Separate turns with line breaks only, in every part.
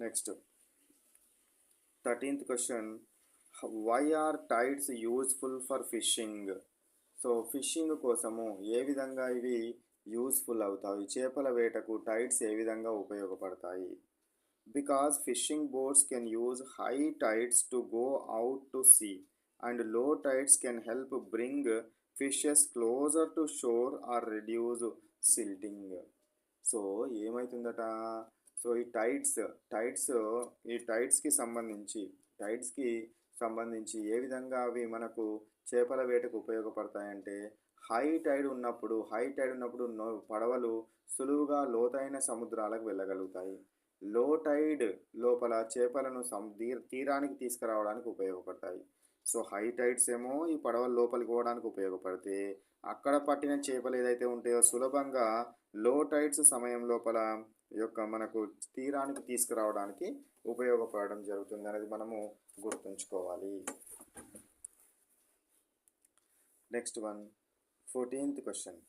Next 13th question, why are tides useful for fishing? So fishing కోసము ఏ విధంగా ఇవి యూస్ఫుల్ అవుతాయి, చేపల వేటకు టైడ్స్ ఏ విధంగా ఉపయోగపడతాయి? Because fishing boats can use high tides to go out to sea and low tides can help bring fishes closer to shore or reduce silting. So ఏమవుతుందట, సో ఈ టైడ్స్ ఈ టైడ్స్కి సంబంధించి ఏ విధంగా అవి మనకు చేపల వేటకు ఉపయోగపడతాయంటే, హై టైడ్ ఉన్నప్పుడు పడవలు సులువుగా లోతైన సముద్రాలకు వెళ్ళగలుగుతాయి. లో టైడ్ లోపల చేపలను తీరానికి తీసుకురావడానికి ఉపయోగపడతాయి. సో హై టైడ్స్ ఏమో ఈ పడవలు లోపలికి పోవడానికి ఉపయోగపడితే, అక్కడ పట్టిన చేపలు ఏదైతే ఉంటాయో సులభంగా లో టైడ్స్ సమయం లోపల మనకు తీరానికి తీసుకురావడానికి ఉపయోగపడడం జరుగుతుంది అనేది మనము గుర్తుంచుకోవాలి. Next 14th question,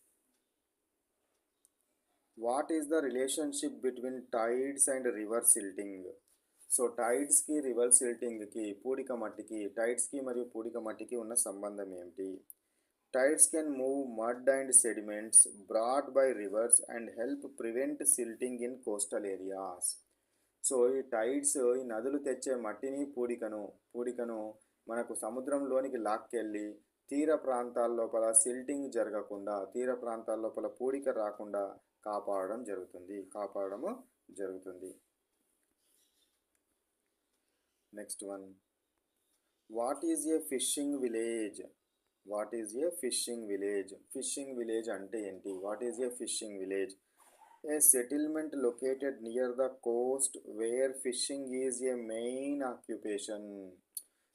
what is the relationship between tides and river silting? So టైడ్స్కి రివర్ సిల్టింగ్కి టైడ్స్కి మరియు పూడిక మట్టికి ఉన్న సంబంధం ఏమిటి? Tides can move mud and sediments brought by rivers and help prevent silting in coastal areas. So ఈ నదులు తెచ్చే మట్టిని పూడికను మనకు సముద్రంలోనికి లాక్కెళ్ళి తీర ప్రాంతాల లోపల సిల్టింగ్ జరగకుండా, తీర ప్రాంతాల లోపల పూడిక రాకుండా కాపాడము జరుగుతుంది. Next what is a fishing village? Fishing village అంటే ఏంటి? What is a fishing village? A settlement located near the coast where fishing is a main occupation.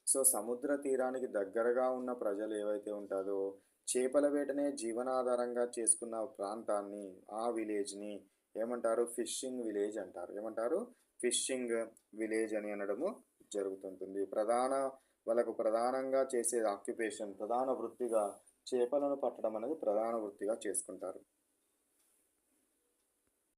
So సముద్ర తీరానికి దగ్గరగా ఉన్న ప్రజలు ఏవైతే ఉంటారో చేపల వేటనే జీవనాధారంగా చేసుకున్న ప్రాంతాన్ని, ఆ విలేజ్ని ఏమంటారు? ఫిషింగ్ విలేజ్ అంటారు. ఫిషింగ్ విలేజ్ అని అనడము జరుగుతుంటుంది. వాళ్ళకు ప్రధానంగా చేసే ఆక్యుపేషన్, ప్రధాన వృత్తిగా చేపలను పట్టడం అనేది ప్రధాన వృత్తిగా చేసుకుంటారు.